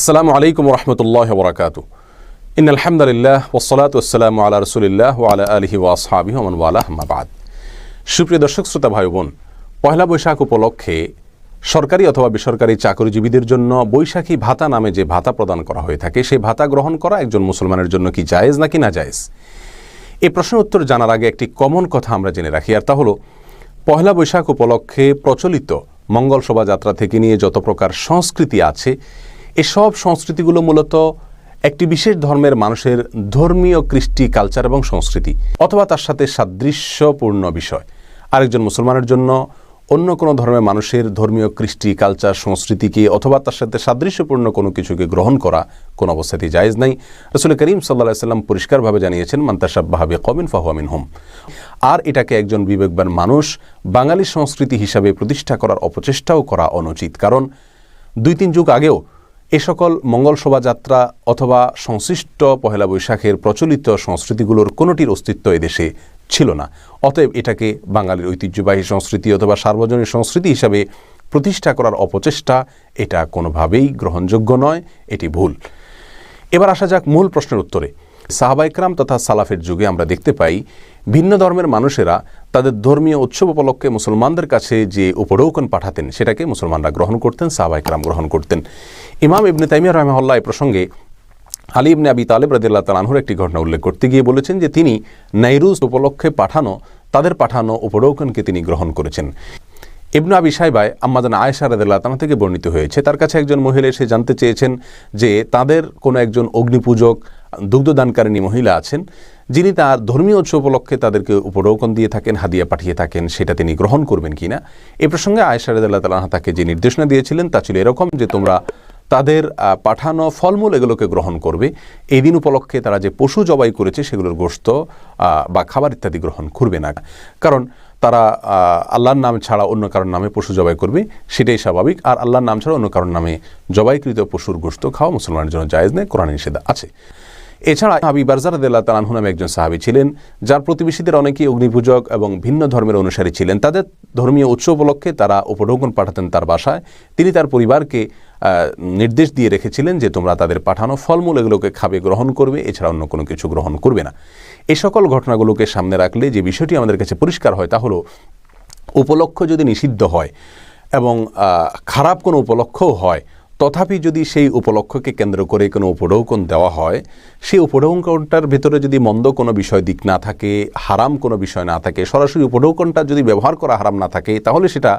আসসালামু আলাইকুম ওরহমতুল্লাহি ওয়া বারাকাতুহু। ইন্নাল হামদুলিল্লাহ ওয়াসসালাতু ওয়াসসালামু আলা রাসূলিল্লাহ ওয়া আলা আলিহি ওয়া আসহাবিহি ওয়া মান ওয়ালাহ, আম্মা বাদ। সুপ্রিয় দর্শক শ্রোতা ভাই বোন, পয়লা বৈশাখ উপলক্ষে সরকারি অথবা বেসরকারি চাকরিজীবীদের জন্য বৈশাখী ভাতা নামে যে ভাতা প্রদান করা হয়ে থাকে, সেই ভাতা গ্রহণ করা একজন মুসলমানের জন্য কি জায়েজ নাকি না জায়েজ? এই প্রশ্নের উত্তর জানার আগে একটি কমন কথা আমরা জেনে রাখি, আর তা হলো পয়লা বৈশাখ উপলক্ষে প্রচলিত মঙ্গল শোভাযাত্রা থেকে নিয়ে যত প্রকার সংস্কৃতি আছে, এসব সংস্কৃতিগুলো মূলত একটি বিশেষ ধর্মের মানুষের ধর্মীয় কৃষ্টি, কালচার এবং সংস্কৃতি অথবা তার সাথে সাদৃশ্যপূর্ণ বিষয়। আরেকজন মুসলমানের জন্য অন্য কোনো ধর্মের মানুষের ধর্মীয় কৃষ্টি, কালচার, সংস্কৃতিকে অথবা তার সাথে সাদৃশ্যপূর্ণ কোনো কিছুকে গ্রহণ করা কোনো অবস্থাতেই জায়েজ নাই। রাসূল করিম সাল্লাল্লাহু আলাইহি ওয়াসাল্লাম পরিষ্কারভাবে জানিয়েছেন, মান তাশাব্বাহা বিকওমিন ফাহুয়া মিনহুম। আর এটাকে একজন বিবেকবান মানুষ বাঙালি সংস্কৃতি হিসাবে প্রতিষ্ঠা করার অপচেষ্টাও করা অনুচিত। কারণ 2-3 যুগ আগেও এ সকল মঙ্গল শোভাযাত্রা অথবা সংশ্লিষ্ট পহেলা বৈশাখের প্রচলিত সংস্কৃতিগুলোর কোনোটির অস্তিত্ব এদেশে ছিল না। অতএব এটাকে বাঙালির ঐতিহ্যবাহী সংস্কৃতি অথবা সার্বজনীন সংস্কৃতি হিসাবে প্রতিষ্ঠা করার অপচেষ্টা, এটা কোনোভাবেই গ্রহণযোগ্য নয়, এটি ভুল। এবার আসা যাক মূল প্রশ্নের উত্তরে। সাহাবায়ে কেরাম তথা সালাফের যুগে আমরা দেখতে পাই ভিন্ন ধর্মের মানুষেরা তাদের ধর্মীয় উৎসব উপলক্ষে মুসলমানদের কাছে যে উপঢৌকন পাঠাতেন, সেটাকে মুসলমানরা গ্রহণ করতেন, সাহাবায়ে কেরাম গ্রহণ করতেন। ইমাম ইবনে তাইমিয়া রাহিমাহুল্লাহ এই প্রসঙ্গে আলী ইবনে আবি তালেব রাদিয়াল্লাহু তাআলা আনহুর একটি ঘটনা উল্লেখ করতে গিয়ে বলেছেন যে তিনি নাইরুজ উপলক্ষে তাদের পাঠানো উপঢৌকনকে তিনি গ্রহণ করেছেন। ইবনে আবি শাইবায় আম্মাজান আয়েশা রাদিয়াল্লাহু তাআলা থেকে বর্ণিত হয়েছে, তার কাছে একজন মহিলা এসে জানতে চেয়েছেন যে তাদের কোনো একজন অগ্নিপূজক, দুগ্ধদানকারিণী মহিলা আছেন, যিনি তার ধর্মীয় উৎসব উপলক্ষে তাদেরকে উপঢৌকন দিয়ে থাকেন, হাদিয়া পাঠিয়ে থাকেন, সেটা তিনি গ্রহণ করবেন কিনা। এ প্রসঙ্গে আয়েশা রাদিয়াল্লাহু তাআলা তাকে যে নির্দেশনা দিয়েছিলেন তা ছিল এরকম যে তোমরা তাদের পাঠানো ফলমূল এগুলোকে গ্রহণ করবে। এই দিন উপলক্ষে তারা যে পশু জবাই করেছে সেগুলোর গোশত বা খাবার ইত্যাদি গ্রহণ করবে না, কারণ তারা আল্লাহর নাম ছাড়া অন্য কারোর নামে পশু জবাই করবে, সেটাই স্বাভাবিক। আর আল্লাহর নাম ছাড়া অন্য কারোর নামে জবাইকৃত পশুর গোশত খাওয়া মুসলমানের জন্য জায়েজ নেই, কোরআনে নিষেধ আছে। এছাড়া আবি বারজা রাদিয়াল্লাহু তাআলা আনহু নামে একজন সাহাবী ছিলেন, যার প্রতিবেশীদের অনেকেই অগ্নিপূজক এবং ভিন্ন ধর্মের অনুসারী ছিলেন। তাদের ধর্মীয় উৎসব উপলক্ষে তারা উপঢৌকন পাঠাতেন তার বাসায়। তিনি তার পরিবারকে নির্দেশ দিয়ে রেখেছিলেন যে তোমরা তাদের পাঠানো ফলমূল এগুলোকে খাবে, গ্রহণ করবে, এছাড়া অন্য কোনো কিছু গ্রহণ করবে না। এই সকল ঘটনাগুলোকে সামনে রাখলে যে বিষয়টি আমাদের কাছে পরিষ্কার হয় তা হলো, উপলক্ষ যদি নিষিদ্ধ হয় এবং খারাপ কোনো উপলক্ষও হয়, তথাপি যদি সেই উপলক্ষকে কেন্দ্র করে কোনো উপঢৌকন দেওয়া হয়, সেই উপঢৌকনটার ভেতরে যদি মন্দ কোনো বিষয় দিক না থাকে, হারাম কোনো বিষয় না থাকে, সরাসরি উপঢৌকনটা যদি ব্যবহার করা হারাম না থাকে, তাহলে সেটা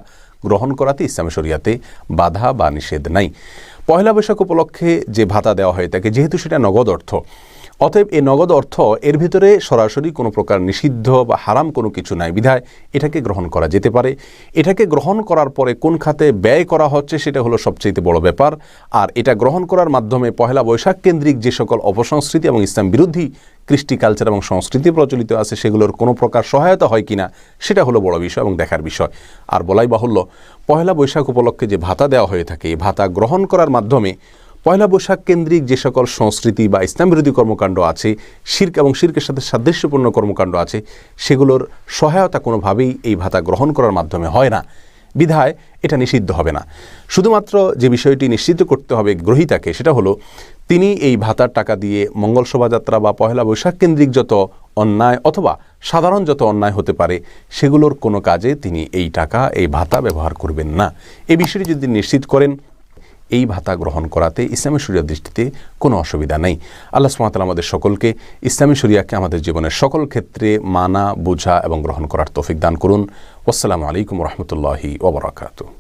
গ্রহণ করাতে ইসলামী শরিয়াতে বাধা বা নিষেধ নাই। পয়লা বৈশাখ উপলক্ষে যে ভাতা দেওয়া হয় তাকে, যেহেতু সেটা নগদ অর্থ, অতএব এই নগদ অর্থ এর ভিতরে সরাসরি কোনো প্রকার নিষিদ্ধ বা হারাম কোনো কিছু নাই, বিধায় এটাকে গ্রহণ করা যেতে পারে। এটাকে গ্রহণ করার পরে কোন খাতে ব্যয় করা হচ্ছে সেটা হলো সবচেয়ে বড় ব্যাপার। আর এটা গ্রহণ করার মাধ্যমে পয়লা বৈশাখ কেন্দ্রিক যে সকল অপসংস্কৃতি এবং ইসলাম বিরোধী কৃষ্টি, কালচার এবং সংস্কৃতি প্রচলিত আছে, সেগুলোর কোনো প্রকার সহায়তা হয় কিনা, সেটা হলো বড় বিষয় এবং দেখার বিষয়। আর বলাই বাহুল্য, পয়লা বৈশাখ উপলক্ষে যে ভাতা দেওয়া হয়ে থাকে, এই ভাতা গ্রহণ করার মাধ্যমে পয়লা বৈশাখ কেন্দ্রিক যে সকল সংস্কৃতি বা ইসলাম বিরোধী কর্মকাণ্ড আছে, শিরক এবং শিরকের সাথে সাদৃশ্যপূর্ণ কর্মকাণ্ড আছে, সেগুলোর সহায়তা কোনোভাবেই এই ভাতা গ্রহণ করার মাধ্যমে হয় না, বিধায় এটা নিষিদ্ধ হবে না। শুধুমাত্র যে বিষয়টি নিশ্চিত করতে হবে গ্রহীতাকে, সেটা হলো তিনি এই ভাতার টাকা দিয়ে মঙ্গল শোভাযাত্রা বা পয়লা বৈশাখ কেন্দ্রিক যত অন্যায় অথবা সাধারণ যত অন্যায় হতে পারে, সেগুলোর কোনো কাজে তিনি এই টাকা, এই ভাতা ব্যবহার করবেন না। এই বিষয়টি যদি নিশ্চিত করেন, এই ভাতা গ্রহণ করাতে ইসলামী শরিয়ার দৃষ্টিতে কোনো অসুবিধা নেই। আল্লাহ সুবহানাহু ওয়া তাআলা আমাদের সকলকে ইসলামী শরিয়াকে আমাদের জীবনের সকল ক্ষেত্রে মানা, বোঝা এবং গ্রহণ করার তৌফিক দান করুন। আসসালামু আলাইকুম ওয়া রাহমাতুল্লাহি ওয়া বারাকাতুহু।